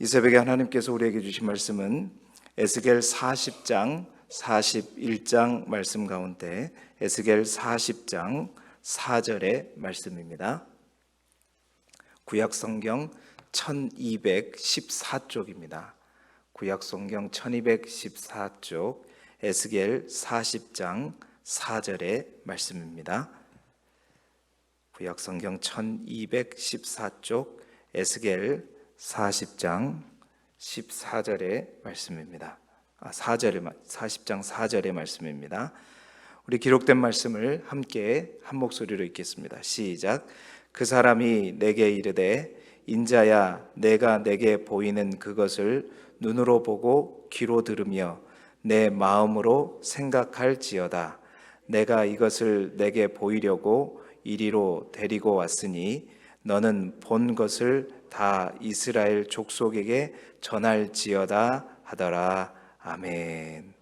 이 새벽에 하나님께서 우리에게 주신 말씀은 에스겔 40장 41장 말씀 가운데 에스겔 40장 4절의 말씀입니다. 구약성경 1214쪽입니다. 구약성경 1214쪽 에스겔 40장 4절의 말씀입니다. 구약성경 1214쪽 에스겔 40장 14절의 말씀입니다. 40장 4절의 말씀입니다. 우리 기록된 말씀을 함께 한 목소리로 읽겠습니다. 시작. 그 사람이 내게 이르되 인자야 내가 내게 보이는 그것을 눈으로 보고 귀로 들으며 내 마음으로 생각할지어다. 내가 이것을 내게 보이려고 이리로 데리고 왔으니 너는 본 것을 다 이스라엘 족속에게 전할지어다 하더라. 아멘.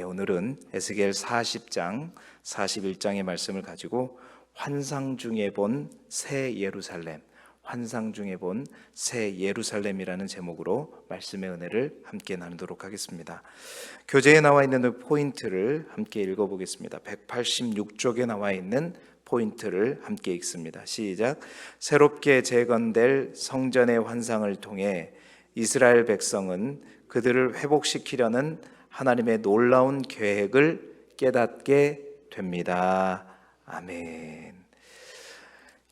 오늘은 에스겔 40장 41장의 말씀을 가지고 환상 중에 본 새 예루살렘, 환상 중에 본 새 예루살렘이라는 제목으로 말씀의 은혜를 함께 나누도록 하겠습니다. 교재에 나와 있는 포인트를 함께 읽어보겠습니다. 186쪽에 나와 있는 포인트를 함께 읽습니다. 시작. 새롭게 재건될 성전의 환상을 통해 이스라엘 백성은 그들을 회복시키려는 하나님의 놀라운 계획을 깨닫게 됩니다. 아멘.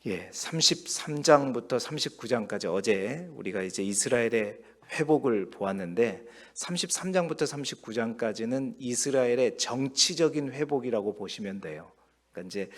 33장부터 39장까지 어제 우리가 이제 이스라엘의 회복을 보았는데 33장부터 39장까지는 이스라엘의 정치적인 회복이라고 보시면 돼요. 그러니까 이제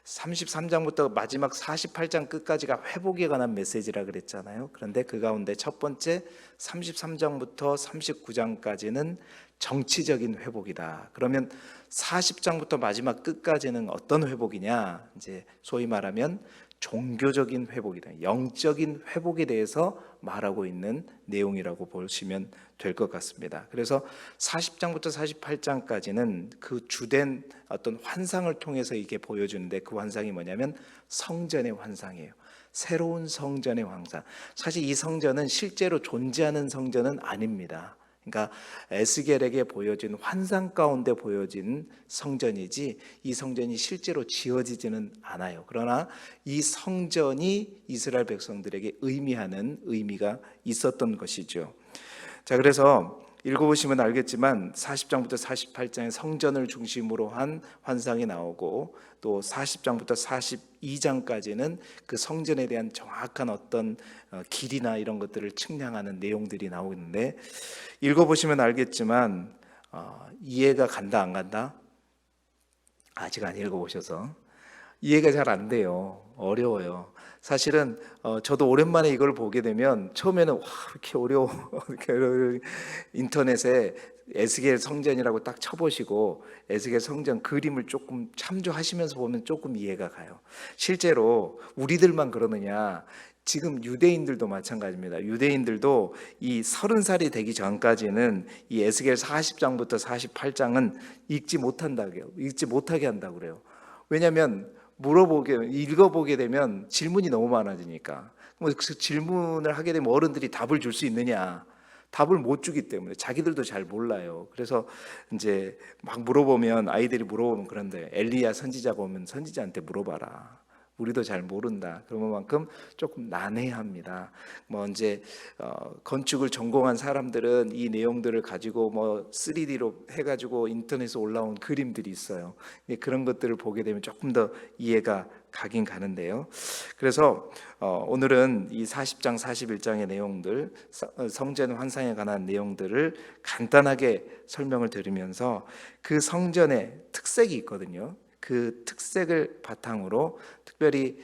33장부터 마지막 48장 끝까지가 회복에 관한 메시지라 그랬잖아요. 그런데 그 가운데 첫 번째 33장부터 39장까지는 정치적인 회복이다. 그러면 40장부터 마지막 끝까지는 어떤 회복이냐? 이제 소위 말하면 종교적인 회복이다. 영적인 회복에 대해서 말하고 있는 내용이라고 보시면 될 것 같습니다. 그래서 40장부터 48장까지는 그 주된 어떤 환상을 통해서 이게 보여주는데 그 환상이 뭐냐면 성전의 환상이에요. 새로운 성전의 환상. 사실 이 성전은 실제로 존재하는 성전은 아닙니다. 그러니까 에스겔에게 보여진 환상 가운데 보여진 성전이지 이 성전이 실제로 지어지지는 않아요. 그러나 이 성전이 이스라엘 백성들에게 의미하는 의미가 있었던 것이죠. 자, 그래서 읽어보시면 알겠지만 40장부터 48장의 성전을 중심으로 한 환상이 나오고 또 40장부터 42장까지는 그 성전에 대한 정확한 어떤 길이나 이런 것들을 측량하는 내용들이 나오는데 읽어보시면 알겠지만 이해가 간다 안 간다? 아직 안 읽어보셔서 이해가 잘 안 돼요. 어려워요. 사실은 저도 오랜만에 이걸 보게 되면 처음에는 와 이렇게 어려워 이렇게 인터넷에 에스겔 성전이라고 딱 쳐보시고 에스겔 성전 그림을 조금 참조하시면서 보면 조금 이해가 가요. 실제로 우리들만 그러느냐? 지금 유대인들도 마찬가지입니다. 유대인들도 이 30살이 되기 전까지는 이 에스겔 40장부터 48장은 읽지 못하게 한다고 그래요. 왜냐하면 읽어보게 되면 질문이 너무 많아지니까. 그 질문을 하게 되면 어른들이 답을 줄 수 있느냐? 답을 못 주기 때문에 자기들도 잘 몰라요. 그래서 이제 막 물어보면 아이들이 물어보면 그런데 엘리야 선지자가 오면 선지자한테 물어봐라. 우리도 잘 모른다. 그런 만큼 조금 난해합니다. 이제 건축을 전공한 사람들은 이 내용들을 가지고 3D로 해가지고 인터넷에 올라온 그림들이 있어요. 그런 것들을 보게 되면 조금 더 이해가 가긴 가는데요. 그래서 오늘은 이 40장 41장의 내용들, 성전 환상에 관한 내용들을 간단하게 설명을 드리면서 그 성전의 특색이 있거든요. 그 특색을 바탕으로 특별히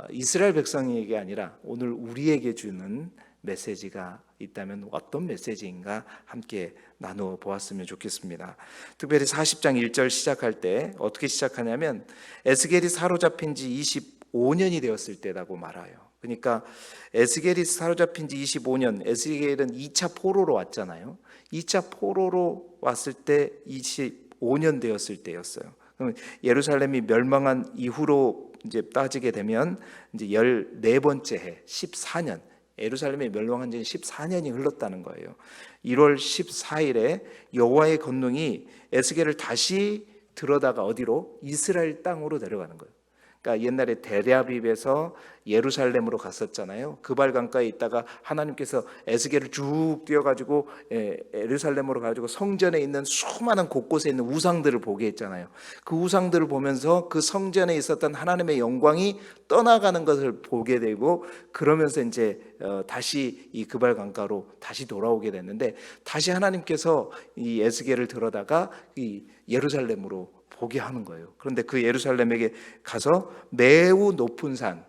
이스라엘 백성에게 아니라 오늘 우리에게 주는 메시지가 있다면 어떤 메시지인가 함께 나누어 보았으면 좋겠습니다. 특별히 40장 1절 시작할 때 어떻게 시작하냐면 에스겔이 사로잡힌 지 25년이 되었을 때라고 말해요. 그러니까 에스겔이 사로잡힌 지 25년, 에스겔은 2차 포로로 왔잖아요. 2차 포로로 왔을 때 25년 되었을 때였어요. 예루살렘이 멸망한 이후로 이제 따지게 되면 이제 14번째 해 14년 예루살렘이 멸망한 지 14년이 흘렀다는 거예요. 1월 14일에 여호와의 권능이 에스겔을 다시 들어다가 어디로? 이스라엘 땅으로 데려가는 거예요. 그러니까 옛날에 데레아빕에서 예루살렘으로 갔었잖아요. 그발 강가에 있다가 하나님께서 에스겔을 쭉 뛰어가지고 예루살렘으로 가지고 성전에 있는 수많은 곳곳에 있는 우상들을 보게 했잖아요. 그 우상들을 보면서 그 성전에 있었던 하나님의 영광이 떠나가는 것을 보게 되고, 그러면서 이제 다시 이 그발 강가로 다시 돌아오게 됐는데, 다시 하나님께서 이 에스겔을 들어다가 이 예루살렘으로 보게 하는 거예요. 그런데 그 예루살렘에게 가서 매우 높은 산,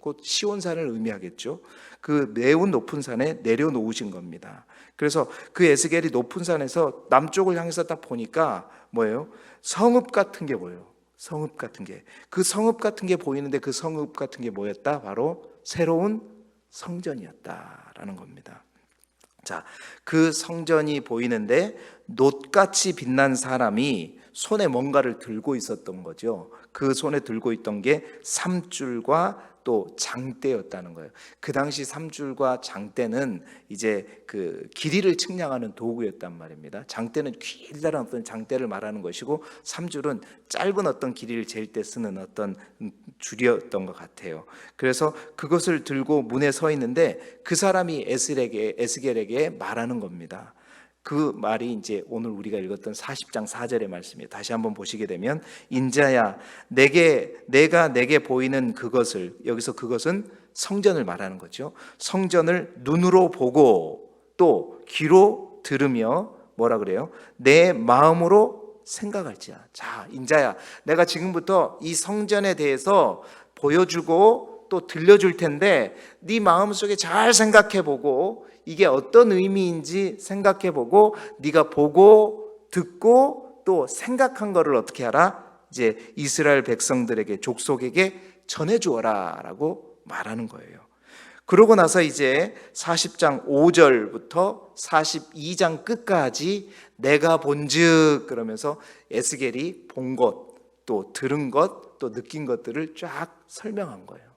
곧 시온산을 의미하겠죠. 그 매우 높은 산에 내려놓으신 겁니다. 그래서 그 에스겔이 높은 산에서 남쪽을 향해서 딱 보니까 뭐예요? 성읍 같은 게 보여요. 성읍 같은 게. 그 성읍 같은 게 보이는데 그 성읍 같은 게 뭐였다? 바로 새로운 성전이었다라는 겁니다. 자, 그 성전이 보이는데 놋같이 빛난 사람이 손에 뭔가를 들고 있었던 거죠. 그 손에 들고 있던 게 삼줄과 또 장대였다는 거예요. 그 당시 삼줄과 장대는 이제 그 길이를 측량하는 도구였단 말입니다. 장대는 길다란 어떤 장대를 말하는 것이고, 삼줄은 짧은 어떤 길이를 잴 때 쓰는 어떤 줄이었던 것 같아요. 그래서 그것을 들고 문에 서 있는데 그 사람이 에스겔에게 말하는 겁니다. 그 말이 이제 오늘 우리가 읽었던 40장 4절의 말씀이에요. 다시 한번 보시게 되면, 인자야 내가 내게 보이는 그것을, 여기서 그것은 성전을 말하는 거죠. 성전을 눈으로 보고 또 귀로 들으며 뭐라 그래요? 내 마음으로 생각할지야. 자, 인자야, 내가 지금부터 이 성전에 대해서 보여주고 또 들려줄 텐데 네 마음속에 잘 생각해보고 이게 어떤 의미인지 생각해보고 네가 보고 듣고 또 생각한 거를 어떻게 하라? 이제 이스라엘 백성들에게, 족속에게 전해주어라 라고 말하는 거예요. 그러고 나서 이제 40장 5절부터 42장 끝까지 내가 본즉 그러면서 에스겔이 본 것, 또 들은 것, 또 느낀 것들을 쫙 설명한 거예요.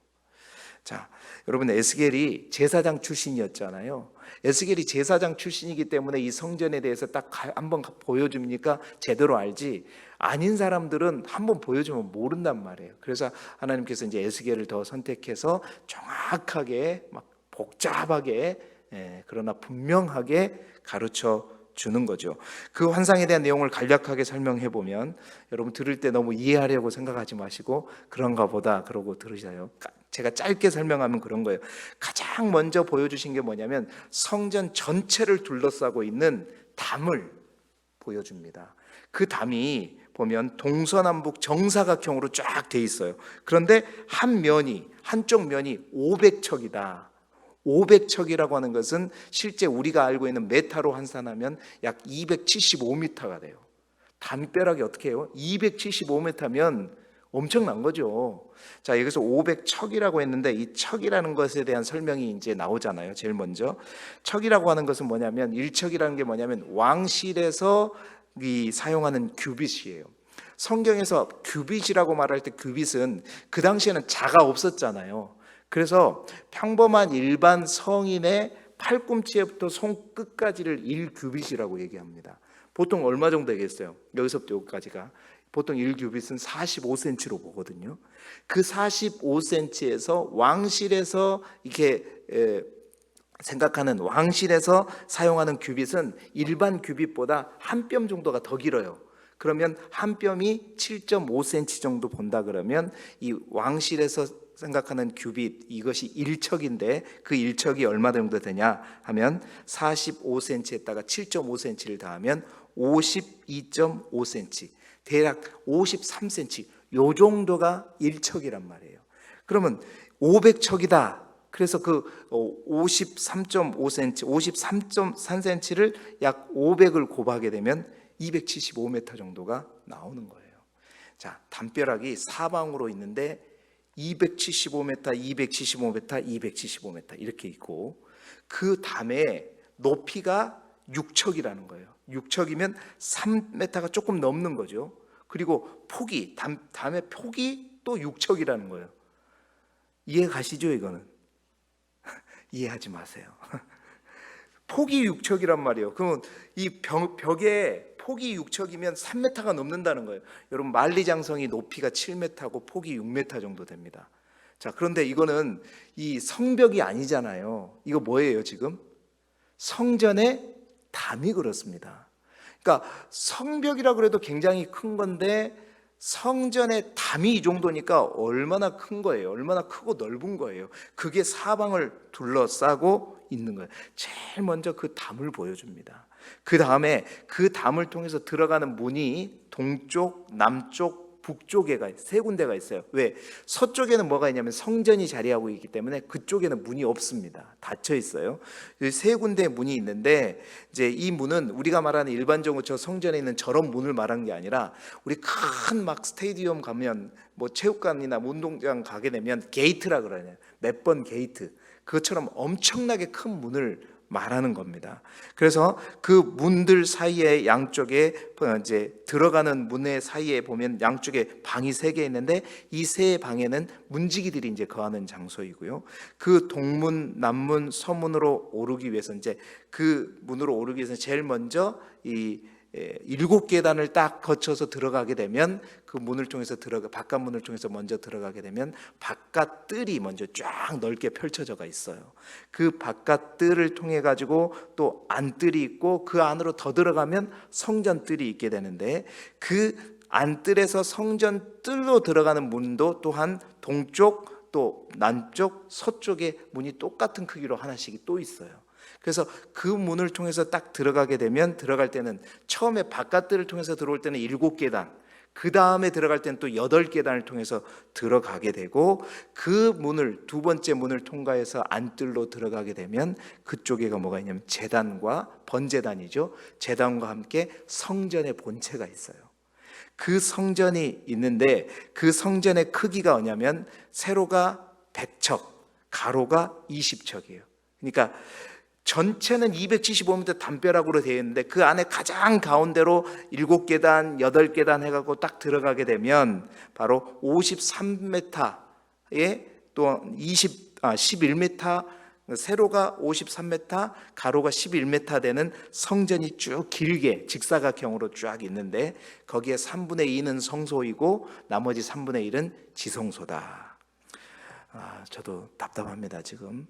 자, 여러분, 에스겔이 제사장 출신이었잖아요. 에스겔이 제사장 출신이기 때문에 이 성전에 대해서 딱 한번 보여줍니까? 제대로 알지. 아닌 사람들은 한번 보여주면 모른단 말이에요. 그래서 하나님께서 이제 에스겔을 더 선택해서 정확하게, 막 복잡하게, 그러나 분명하게 가르쳐 주는 거죠. 그 환상에 대한 내용을 간략하게 설명해 보면, 여러분 들을 때 너무 이해하려고 생각하지 마시고 그런가 보다 그러고 들으셔요. 제가 짧게 설명하면 그런 거예요. 가장 먼저 보여주신 게 뭐냐면 성전 전체를 둘러싸고 있는 담을 보여줍니다. 그 담이 보면 동서남북 정사각형으로 쫙 돼 있어요. 그런데 한쪽 면이 500척이다. 500척이라고 하는 것은 실제 우리가 알고 있는 메타로 환산하면 약 275m가 돼요. 담벼락이 어떻게 해요? 275m면 엄청난 거죠. 자, 여기서 500척이라고 했는데 이 척이라는 것에 대한 설명이 이제 나오잖아요. 제일 먼저 척이라고 하는 것은 뭐냐면, 1척이라는 게 뭐냐면 왕실에서 사용하는 규빗이에요. 성경에서 규빗이라고 말할 때 규빗은 그 당시에는 자가 없었잖아요. 그래서 평범한 일반 성인의 팔꿈치에부터 손끝까지를 1규빗이라고 얘기합니다. 보통 얼마 정도 되겠어요? 여기서부터 여기까지가 보통 1규빗은 45cm로 보거든요. 그 45cm에서 왕실에서 이렇게 생각하는, 왕실에서 사용하는 규빗은 일반 규빗보다 한 뼘 정도가 더 길어요. 그러면 한 뼘이 7.5cm 정도 본다 그러면 이 왕실에서 생각하는 규빗, 이것이 1척인데 그 1척이 얼마 정도 되냐 하면 45cm에다가 7.5cm를 더하면 52.5cm, 대략 53cm, 요 정도가 1척이란 말이에요. 그러면 500척이다. 그래서 그 53.5cm, 53.3cm를 약 500을 곱하게 되면 275m 정도가 나오는 거예요. 자, 담벼락이 사방으로 있는데 275m, 275m, 275m 이렇게 있고, 그 담의 높이가 6척이라는 거예요. 6척이면 3m가 조금 넘는 거죠. 그리고 폭이, 담의 폭이 또 6척이라는 거예요. 이해 가시죠? 이거는 이해하지 마세요. 폭이 6척이란 말이에요. 그러면 이 벽에 폭이 6척이면 3m가 넘는다는 거예요. 여러분, 만리장성이 높이가 7m고 폭이 6m 정도 됩니다. 자, 그런데 이거는 이 성벽이 아니잖아요. 이거 뭐예요 지금? 성전의 담이 그렇습니다. 그러니까 성벽이라 그래도 굉장히 큰 건데 성전의 담이 이 정도니까 얼마나 큰 거예요. 얼마나 크고 넓은 거예요. 그게 사방을 둘러싸고 있는 거예요. 제일 먼저 그 담을 보여줍니다. 그 다음에 그 담을 통해서 들어가는 문이 동쪽, 남쪽, 북쪽에가 세 군데가 있어요. 왜? 서쪽에는 뭐가 있냐면 성전이 자리하고 있기 때문에 그쪽에는 문이 없습니다. 닫혀 있어요. 세 군데 문이 있는데 이제 이 문은 우리가 말하는 일반적으로 저 성전에 있는 저런 문을 말하는 게 아니라 우리 큰 막 스테디움 가면 뭐 체육관이나 운동장 가게 되면 게이트라 그러냐. 몇 번 게이트. 그것처럼 엄청나게 큰 문을 말하는 겁니다. 그래서 그 문들 사이에 양쪽에 이제 들어가는 문의 사이에 보면 양쪽에 방이 3개 있는데 이 세 방에는 문지기들이 이제 거하는 장소이고요. 그 동문, 남문, 서문으로 오르기 위해서 이제 그 문으로 오르기 위해서 제일 먼저 이 7계단을 딱 거쳐서 들어가게 되면 그 문을 통해서 바깥 문을 통해서 먼저 들어가게 되면 바깥 뜰이 먼저 쫙 넓게 펼쳐져가 있어요. 그 바깥 뜰을 통해 가지고 또 안뜰이 있고 그 안으로 더 들어가면 성전 뜰이 있게 되는데 그 안뜰에서 성전 뜰로 들어가는 문도 또한 동쪽 또 남쪽 서쪽에 문이 똑같은 크기로 하나씩 또 있어요. 그래서 그 문을 통해서 딱 들어가게 되면 들어갈 때는 처음에 바깥들을 통해서 들어올 때는 7계단, 그 다음에 들어갈 때는 또 8계단을 통해서 들어가게 되고 그 문을 두 번째 문을 통과해서 안뜰로 들어가게 되면 그쪽에가 뭐가 있냐면 제단과 번제단이죠. 제단과 함께 성전의 본체가 있어요. 그 성전이 있는데 그 성전의 크기가 뭐냐면 세로가 100척, 가로가 20척이에요. 그러니까 전체는 275m 담벼락으로 되어 있는데 그 안에 가장 가운데로 7계단, 8계단 해갖고 딱 들어가게 되면 바로 53m에 또 11m, 세로가 53m, 가로가 11m 되는 성전이 쭉 길게 직사각형으로 쫙 있는데 거기에 3분의 2는 성소이고 나머지 3분의 1은 지성소다. 저도 답답합니다 지금.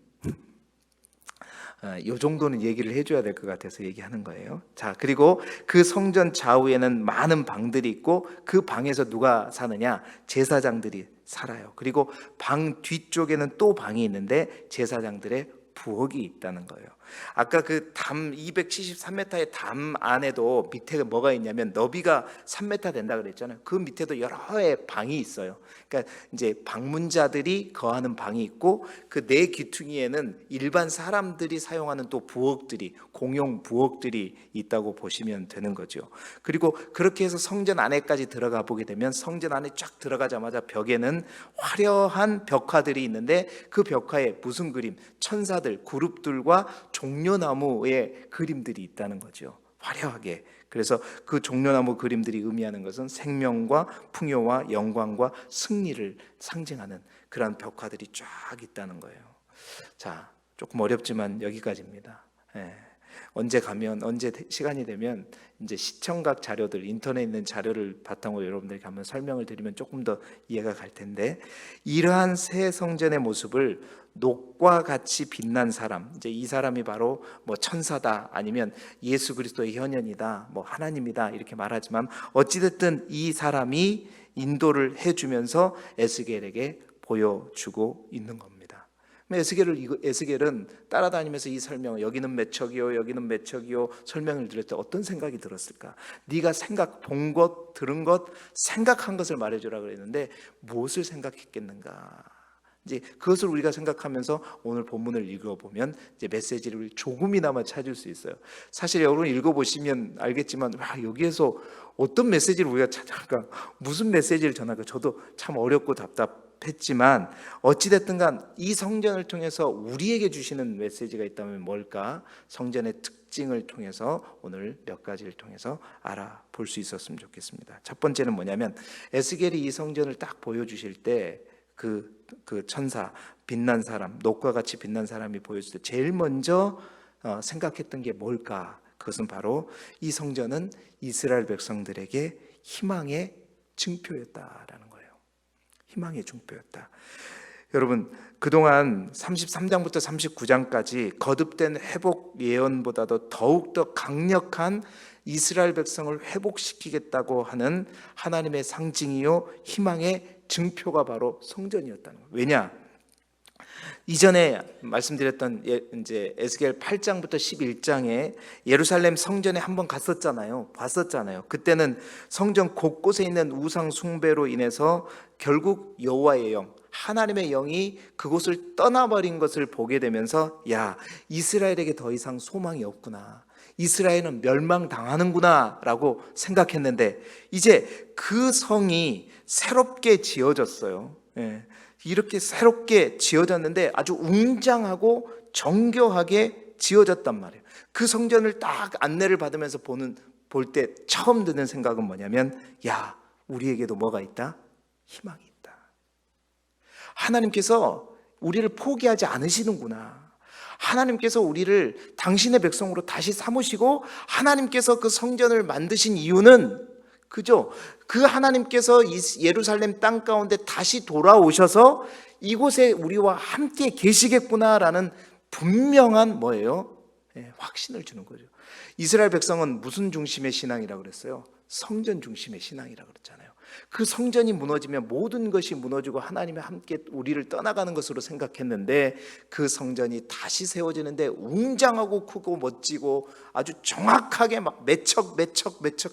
이 정도는 얘기를 해줘야 될 것 같아서 얘기하는 거예요. 자, 그리고 그 성전 좌우에는 많은 방들이 있고 그 방에서 누가 사느냐? 제사장들이 살아요. 그리고 방 뒤쪽에는 또 방이 있는데 제사장들의 부엌이 있다는 거예요. 아까 그 담 273m의 담 안에도 밑에 뭐가 있냐면 너비가 3m 된다 그랬잖아요. 그 밑에도 여러의 방이 있어요. 그러니까 이제 방문자들이 거하는 방이 있고 그 네 귀퉁이에는 일반 사람들이 사용하는 또 부엌들이 공용 부엌들이 있다고 보시면 되는 거죠. 그리고 그렇게 해서 성전 안에까지 들어가 보게 되면 성전 안에 쫙 들어가자마자 벽에는 화려한 벽화들이 있는데 그 벽화에 무슨 그림? 천사들, 그룹들과 종려나무의 그림들이 있다는 거죠. 화려하게. 그래서 그 종려나무 그림들이 의미하는 것은 생명과 풍요와 영광과 승리를 상징하는 그런 벽화들이 쫙 있다는 거예요. 자, 조금 어렵지만 여기까지입니다. 언제 시간이 되면 이제 시청각 자료들, 인터넷에 있는 자료를 바탕으로 여러분들에게 한번 설명을 드리면 조금 더 이해가 갈 텐데, 이러한 새 성전의 모습을 녹과 같이 빛난 사람, 이제 이 사람이 바로 뭐 천사다, 아니면 예수 그리스도의 현현이다, 뭐 하나님이다 이렇게 말하지만 어찌됐든 이 사람이 인도를 해주면서 에스겔에게 보여주고 있는 겁니다. 에스겔은 따라다니면서 이 설명을 여기는 몇 척이요, 여기는 몇 척이요 설명을 들을 때 어떤 생각이 들었을까? 네가 본 것, 들은 것, 생각한 것을 말해주라 그랬는데 무엇을 생각했겠는가? 이제 그것을 우리가 생각하면서 오늘 본문을 읽어보면 이제 메시지를 조금이나마 찾을 수 있어요. 사실 여러분 읽어보시면 알겠지만 여기에서 어떤 메시지를 우리가 찾아갈까? 무슨 메시지를 전할까? 저도 참 어렵고 답답했지만 어찌됐든 간 이 성전을 통해서 우리에게 주시는 메시지가 있다면 뭘까? 성전의 특징을 통해서 오늘 몇 가지를 통해서 알아볼 수 있었으면 좋겠습니다. 첫 번째는 뭐냐면 에스겔이 이 성전을 딱 보여주실 때 그 천사 빛난 사람, 녹과 같이 빛난 사람이 보였을 때 제일 먼저 생각했던 게 뭘까? 그것은 바로 이 성전은 이스라엘 백성들에게 희망의 증표였다라는 거예요. 희망의 증표였다. 여러분, 그동안 33장부터 39장까지 거듭된 회복 예언보다도 더욱더 강력한 이스라엘 백성을 회복시키겠다고 하는 하나님의 상징이요 희망의 증표가 바로 성전이었다는 거예요. 왜냐? 이전에 말씀드렸던 이제 에스겔 8장부터 11장에 예루살렘 성전에 한번 갔었잖아요. 봤었잖아요. 그때는 성전 곳곳에 있는 우상 숭배로 인해서 결국 여호와의 영, 하나님의 영이 그곳을 떠나버린 것을 보게 되면서 야, 이스라엘에게 더 이상 소망이 없구나. 이스라엘은 멸망당하는구나 라고 생각했는데 이제 그 성이 새롭게 지어졌어요. 이렇게 새롭게 지어졌는데 아주 웅장하고 정교하게 지어졌단 말이에요. 그 성전을 딱 안내를 받으면서 볼 때 처음 드는 생각은 뭐냐면 야, 우리에게도 뭐가 있다? 희망이 있다. 하나님께서 우리를 포기하지 않으시는구나. 하나님께서 우리를 당신의 백성으로 다시 삼으시고 하나님께서 그 성전을 만드신 이유는 그죠? 그 하나님께서 예루살렘 땅 가운데 다시 돌아오셔서 이곳에 우리와 함께 계시겠구나라는 분명한 뭐예요? 확신을 주는 거죠. 이스라엘 백성은 무슨 중심의 신앙이라고 그랬어요? 성전 중심의 신앙이라고 그랬잖아요. 그 성전이 무너지면 모든 것이 무너지고 하나님이 함께 우리를 떠나가는 것으로 생각했는데 그 성전이 다시 세워지는데 웅장하고 크고 멋지고 아주 정확하게 막 매척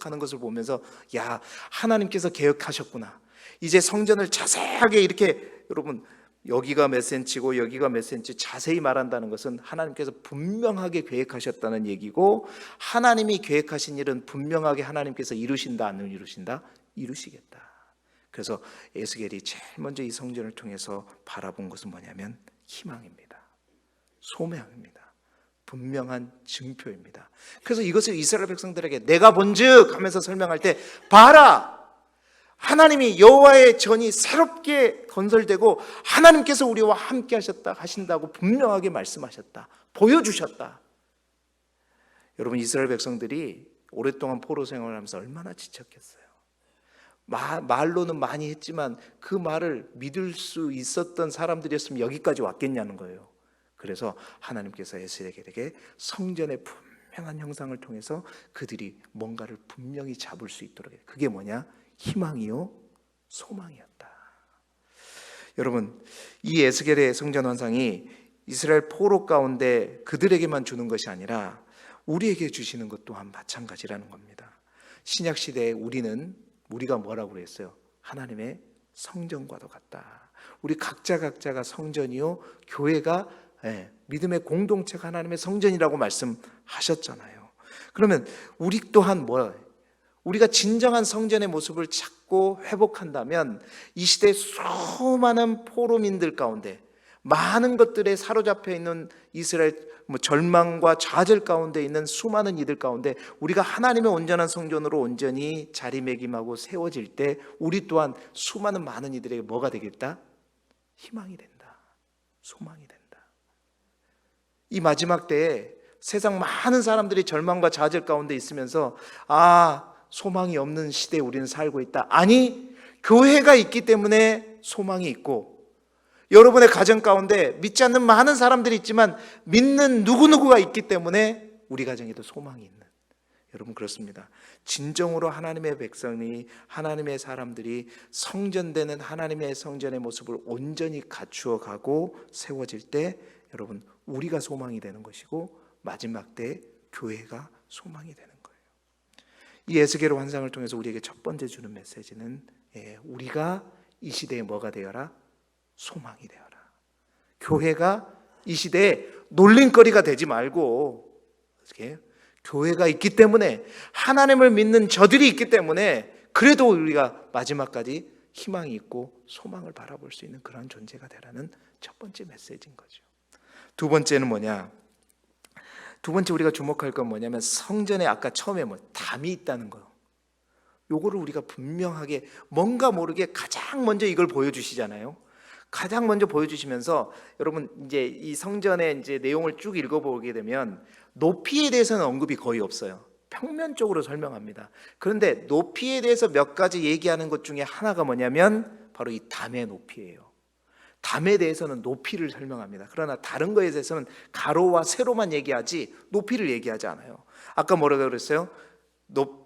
하는 것을 보면서 야, 하나님께서 계획하셨구나. 이제 성전을 자세하게 이렇게 여러분 여기가 몇 센치고 여기가 몇 센치 자세히 말한다는 것은 하나님께서 분명하게 계획하셨다는 얘기고 하나님이 계획하신 일은 분명하게 하나님께서 이루신다 안 이루신다? 이루시겠다. 그래서 에스겔이 제일 먼저 이 성전을 통해서 바라본 것은 뭐냐면 희망입니다. 소명입니다. 분명한 증표입니다. 그래서 이것을 이스라엘 백성들에게 내가 본즉 하면서 설명할 때 봐라! 하나님이 여호와의 전이 새롭게 건설되고 하나님께서 우리와 함께 하신다고 분명하게 말씀하셨다. 보여주셨다. 여러분, 이스라엘 백성들이 오랫동안 포로 생활을 하면서 얼마나 지쳤겠어요. 말로는 많이 했지만 그 말을 믿을 수 있었던 사람들이었으면 여기까지 왔겠냐는 거예요. 그래서 하나님께서 에스겔에게 성전의 분명한 형상을 통해서 그들이 뭔가를 분명히 잡을 수 있도록 해요. 그게 뭐냐? 희망이요 소망이었다. 여러분, 이 에스겔의 성전 환상이 이스라엘 포로 가운데 그들에게만 주는 것이 아니라 우리에게 주시는 것 또한 마찬가지라는 겁니다. 신약 시대에 우리가 뭐라고 그랬어요? 하나님의 성전과도 같다. 우리 각자가 성전이요 교회가 믿음의 공동체가 하나님의 성전이라고 말씀하셨잖아요. 그러면 우리 또한 우리가 진정한 성전의 모습을 찾고 회복한다면 이 시대의 수많은 포로민들 가운데 많은 것들에 사로잡혀 있는 이스라엘 절망과 좌절 가운데 있는 수많은 이들 가운데 우리가 하나님의 온전한 성전으로 온전히 자리매김하고 세워질 때 우리 또한 수많은 많은 이들에게 뭐가 되겠다? 희망이 된다. 소망이 된다. 이 마지막 때에 세상 많은 사람들이 절망과 좌절 가운데 있으면서 소망이 없는 시대에 우리는 살고 있다. 아니, 교회가 있기 때문에 소망이 있고 여러분의 가정 가운데 믿지 않는 많은 사람들이 있지만 믿는 누구누구가 있기 때문에 우리 가정에도 소망이 있는, 여러분 그렇습니다. 진정으로 하나님의 백성이, 하나님의 사람들이 성전되는 하나님의 성전의 모습을 온전히 갖추어 가고 세워질 때 여러분 우리가 소망이 되는 것이고 마지막 때 교회가 소망이 되는 거예요. 이 에스겔의 환상을 통해서 우리에게 첫 번째 주는 메시지는 우리가 이 시대에 뭐가 되어라? 소망이 되어라. 교회가 이 시대에 놀림거리가 되지 말고 교회가 있기 때문에 하나님을 믿는 저들이 있기 때문에 그래도 우리가 마지막까지 희망이 있고 소망을 바라볼 수 있는 그런 존재가 되라는 첫 번째 메시지인 거죠. 두 번째는 뭐냐? 두 번째 우리가 주목할 건 뭐냐면 성전에 아까 처음에 담이 있다는 거예요. 요거를 우리가 분명하게 뭔가 모르게 가장 먼저 이걸 보여주시잖아요. 가장 먼저 보여주시면서 여러분 이제 이 성전의 이제 내용을 쭉 읽어보게 되면 높이에 대해서는 언급이 거의 없어요. 평면적으로 설명합니다. 그런데 높이에 대해서 몇 가지 얘기하는 것 중에 하나가 뭐냐면 바로 이 담의 높이예요. 담에 대해서는 높이를 설명합니다. 그러나 다른 거에 대해서는 가로와 세로만 얘기하지 높이를 얘기하지 않아요. 아까 뭐라고 그랬어요?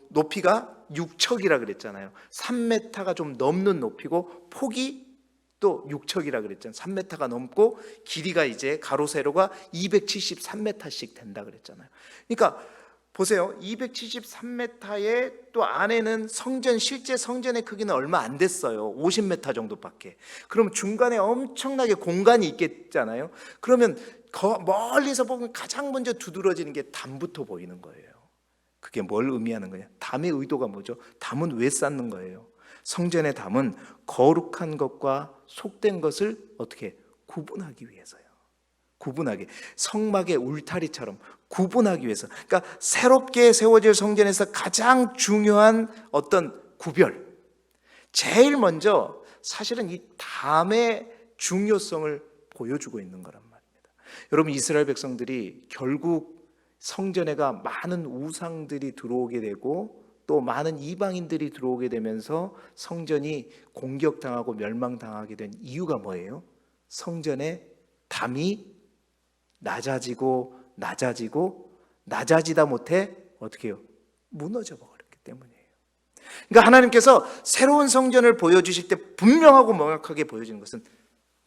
높이가 6척이라 그랬잖아요. 3m가 좀 넘는 높이고 폭이 또 6척이라 그랬잖아요. 3m가 넘고 길이가 이제 가로 세로가 273m씩 된다 그랬잖아요. 그러니까 보세요. 273m의 또 안에는 성전, 실제 성전의 크기는 얼마 안 됐어요. 50m 정도밖에. 그럼 중간에 엄청나게 공간이 있겠잖아요. 그러면 멀리서 보면 가장 먼저 두드러지는 게 담부터 보이는 거예요. 그게 뭘 의미하는 거냐? 담의 의도가 뭐죠? 담은 왜 쌓는 거예요? 성전의 담은 거룩한 것과 속된 것을 어떻게 구분하기 위해서요. 구분하기, 성막의 울타리처럼 구분하기 위해서. 그러니까 새롭게 세워질 성전에서 가장 중요한 어떤 구별, 제일 먼저 사실은 이 담의 중요성을 보여주고 있는 거란 말입니다. 여러분, 이스라엘 백성들이 결국 성전에가 많은 우상들이 들어오게 되고 또 많은 이방인들이 들어오게 되면서 성전이 공격당하고 멸망당하게 된 이유가 뭐예요? 성전의 담이 낮아지다 못해 어떻게 해요? 무너져 버렸기 때문이에요. 그러니까 하나님께서 새로운 성전을 보여주실 때 분명하고 명확하게 보여주는 것은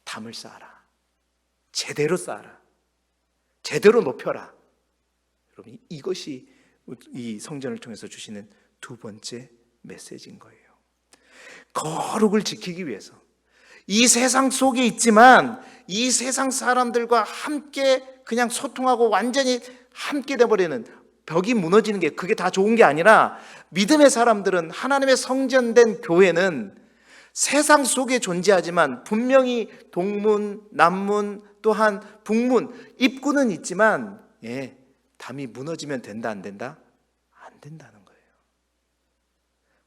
담을 쌓아라, 제대로 쌓아라, 제대로 높여라. 여러분, 이것이 이 성전을 통해서 주시는 두 번째 메시지인 거예요. 거룩을 지키기 위해서 이 세상 속에 있지만 이 세상 사람들과 함께 그냥 소통하고 완전히 함께 돼버리는, 벽이 무너지는 게 그게 다 좋은 게 아니라 믿음의 사람들은, 하나님의 성전된 교회는 세상 속에 존재하지만 분명히 동문, 남문, 또한 북문, 입구는 있지만 담이 무너지면 된다 안 된다? 안 된다는 거예요.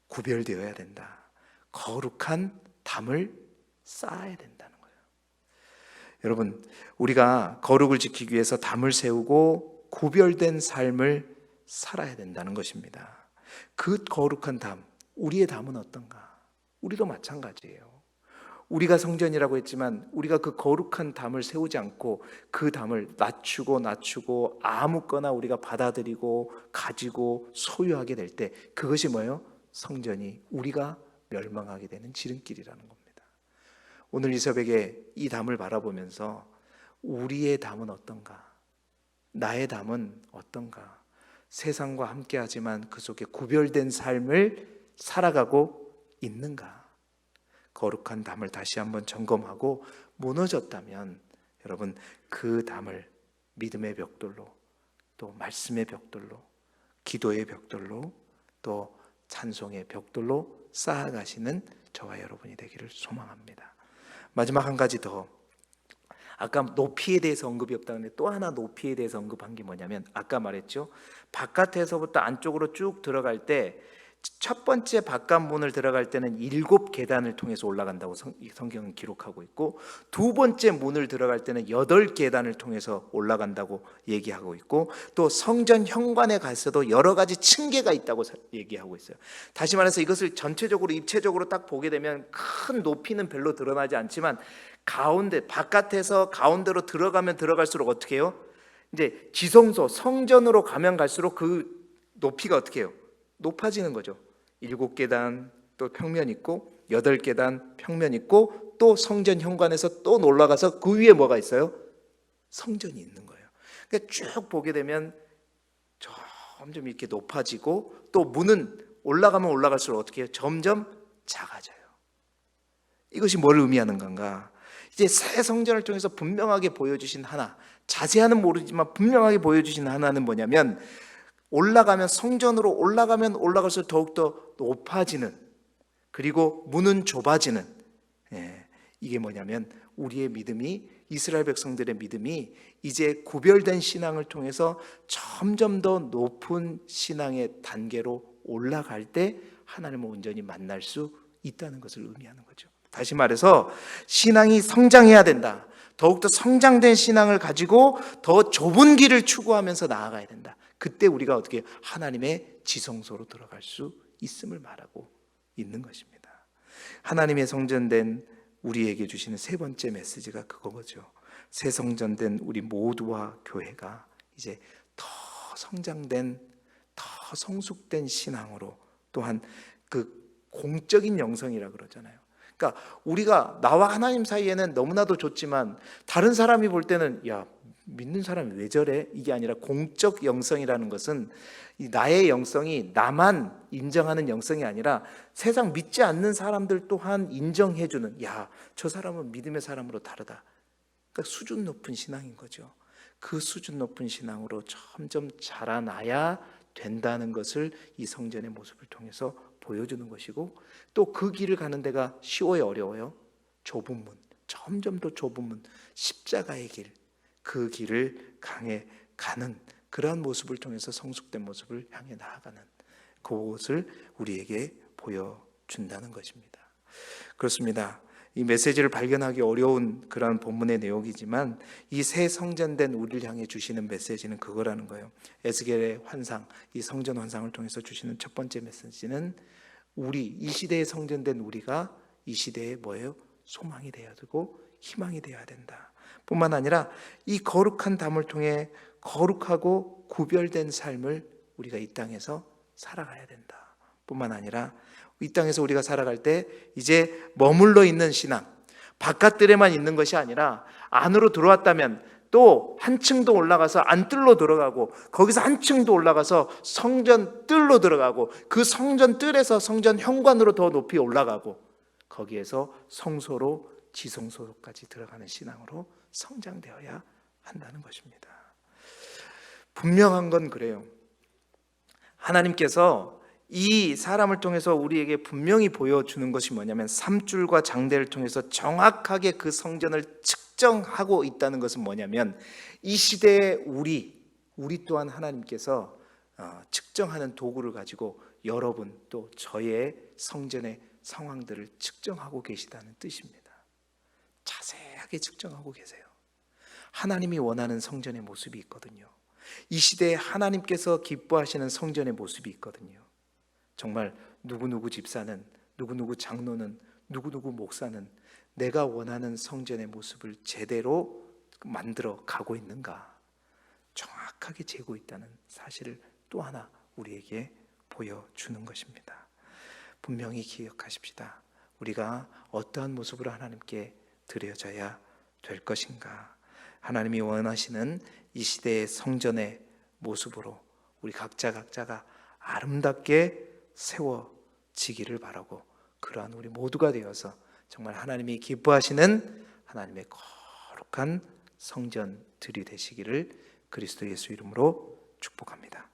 구별되어야 된다. 거룩한 담을 쌓아야 된다는 거예요. 여러분, 우리가 거룩을 지키기 위해서 담을 세우고 구별된 삶을 살아야 된다는 것입니다. 그 거룩한 담, 우리의 담은 어떤가? 우리도 마찬가지예요. 우리가 성전이라고 했지만 우리가 그 거룩한 담을 세우지 않고 그 담을 낮추고 아무거나 우리가 받아들이고 가지고 소유하게 될 때 그것이 뭐예요? 성전이, 우리가 멸망하게 되는 지름길이라는 겁니다. 오늘 이 새벽에 이 담을 바라보면서 우리의 담은 어떤가? 나의 담은 어떤가? 세상과 함께하지만 그 속에 구별된 삶을 살아가고 있는가? 거룩한 담을 다시 한번 점검하고 무너졌다면 여러분, 그 담을 믿음의 벽돌로, 또 말씀의 벽돌로, 기도의 벽돌로, 또 찬송의 벽돌로 쌓아가시는 저와 여러분이 되기를 소망합니다. 마지막 한 가지 더, 아까 높이에 대해서 언급이 없다는데 또 하나 높이에 대해서 언급한 게 뭐냐면, 아까 말했죠, 바깥에서부터 안쪽으로 쭉 들어갈 때 첫 번째 바깥문을 들어갈 때는 7계단을 통해서 올라간다고 성경은 기록하고 있고, 두 번째 문을 들어갈 때는 8계단을 통해서 올라간다고 얘기하고 있고, 또 성전 현관에 가서도 여러 가지 층계가 있다고 얘기하고 있어요. 다시 말해서 이것을 전체적으로 입체적으로 딱 보게 되면 큰 높이는 별로 드러나지 않지만 가운데, 바깥에서 가운데로 들어가면 들어갈수록 어떻게 해요? 이제 지성소, 성전으로 가면 갈수록 그 높이가 어떻게 해요? 높아지는 거죠. 7계단 또 평면 있고 8계단 평면 있고, 또 성전 현관에서 또 올라가서 그 위에 뭐가 있어요? 성전이 있는 거예요. 그러니까 쭉 보게 되면 점점 이렇게 높아지고, 또 문은 올라가면 올라갈수록 어떻게 해요? 점점 작아져요. 이것이 뭘 의미하는 건가? 이제 새 성전을 통해서 분명하게 보여주신 하나, 자세하는 모르지만 분명하게 보여주신 하나는 뭐냐면, 올라가면, 성전으로 올라가면 올라갈수록 더욱더 높아지는, 그리고 문은 좁아지는, 이게 뭐냐면 우리의 믿음이, 이스라엘 백성들의 믿음이 이제 구별된 신앙을 통해서 점점 더 높은 신앙의 단계로 올라갈 때 하나님을 온전히 만날 수 있다는 것을 의미하는 거죠. 다시 말해서 신앙이 성장해야 된다. 더욱더 성장된 신앙을 가지고 더 좁은 길을 추구하면서 나아가야 된다. 그때 우리가 어떻게 하나님의 지성소로 들어갈 수 있음을 말하고 있는 것입니다. 하나님의 성전된 우리에게 주시는 세 번째 메시지가 그거죠. 새 성전된 우리 모두와 교회가 이제 더 성장된, 더 성숙된 신앙으로, 또한 그 공적인 영성이라 그러잖아요. 그러니까 우리가 나와 하나님 사이에는 너무나도 좋지만 다른 사람이 볼 때는 야, 믿는 사람이 왜 저래? 이게 아니라 공적 영성이라는 것은 나의 영성이 나만 인정하는 영성이 아니라 세상 믿지 않는 사람들 또한 인정해주는, 야, 저 사람은 믿음의 사람으로 다르다. 그러니까 수준 높은 신앙인 거죠. 그 수준 높은 신앙으로 점점 자라나야 된다는 것을 이 성전의 모습을 통해서 보여주는 것이고, 또 그 길을 가는 데가 쉬워요, 어려워요? 좁은 문, 점점 더 좁은 문, 십자가의 길, 그 길을 강해 가는 그러한 모습을 통해서 성숙된 모습을 향해 나아가는 그것을 우리에게 보여준다는 것입니다. 그렇습니다. 이 메시지를 발견하기 어려운 그런 본문의 내용이지만 이 새 성전된 우리를 향해 주시는 메시지는 그거라는 거예요. 에스겔의 환상, 이 성전 환상을 통해서 주시는 첫 번째 메시지는 우리, 이 시대에 성전된 우리가 이 시대에 뭐예요? 소망이 되어야 되고 희망이 되어야 된다. 뿐만 아니라 이 거룩한 담을 통해 거룩하고 구별된 삶을 우리가 이 땅에서 살아가야 된다. 뿐만 아니라 이 땅에서 우리가 살아갈 때 이제 머물러 있는 신앙, 바깥들에만 있는 것이 아니라 안으로 들어왔다면 또 한층 더 올라가서 안뜰로 들어가고, 거기서 한층 더 올라가서 성전 뜰로 들어가고, 그 성전 뜰에서 성전 현관으로 더 높이 올라가고, 거기에서 성소로 지성소까지 들어가는 신앙으로 성장되어야 한다는 것입니다. 분명한 건 그래요. 하나님께서 이 사람을 통해서 우리에게 분명히 보여주는 것이 뭐냐면, 삼줄과 장대를 통해서 정확하게 그 성전을 측정하고 있다는 것은 뭐냐면, 이 시대의 우리 또한 하나님께서 측정하는 도구를 가지고 여러분 또 저의 성전의 상황들을 측정하고 계시다는 뜻입니다. 자세하게 측정하고 계세요. 하나님이 원하는 성전의 모습이 있거든요. 이 시대에 하나님께서 기뻐하시는 성전의 모습이 있거든요. 정말 누구누구 집사는, 누구누구 장로는, 누구누구 목사는 내가 원하는 성전의 모습을 제대로 만들어 가고 있는가, 정확하게 재고 있다는 사실을 또 하나 우리에게 보여주는 것입니다. 분명히 기억하십시다. 우리가 어떠한 모습으로 하나님께 드려져야 될 것인가. 하나님이 원하시는 이 시대의 성전의 모습으로 우리 각자가 아름답게 세워지기를 바라고, 그러한 우리 모두가 되어서 정말 하나님이 기뻐하시는 하나님의 거룩한 성전들이 되시기를 그리스도 예수 이름으로 축복합니다.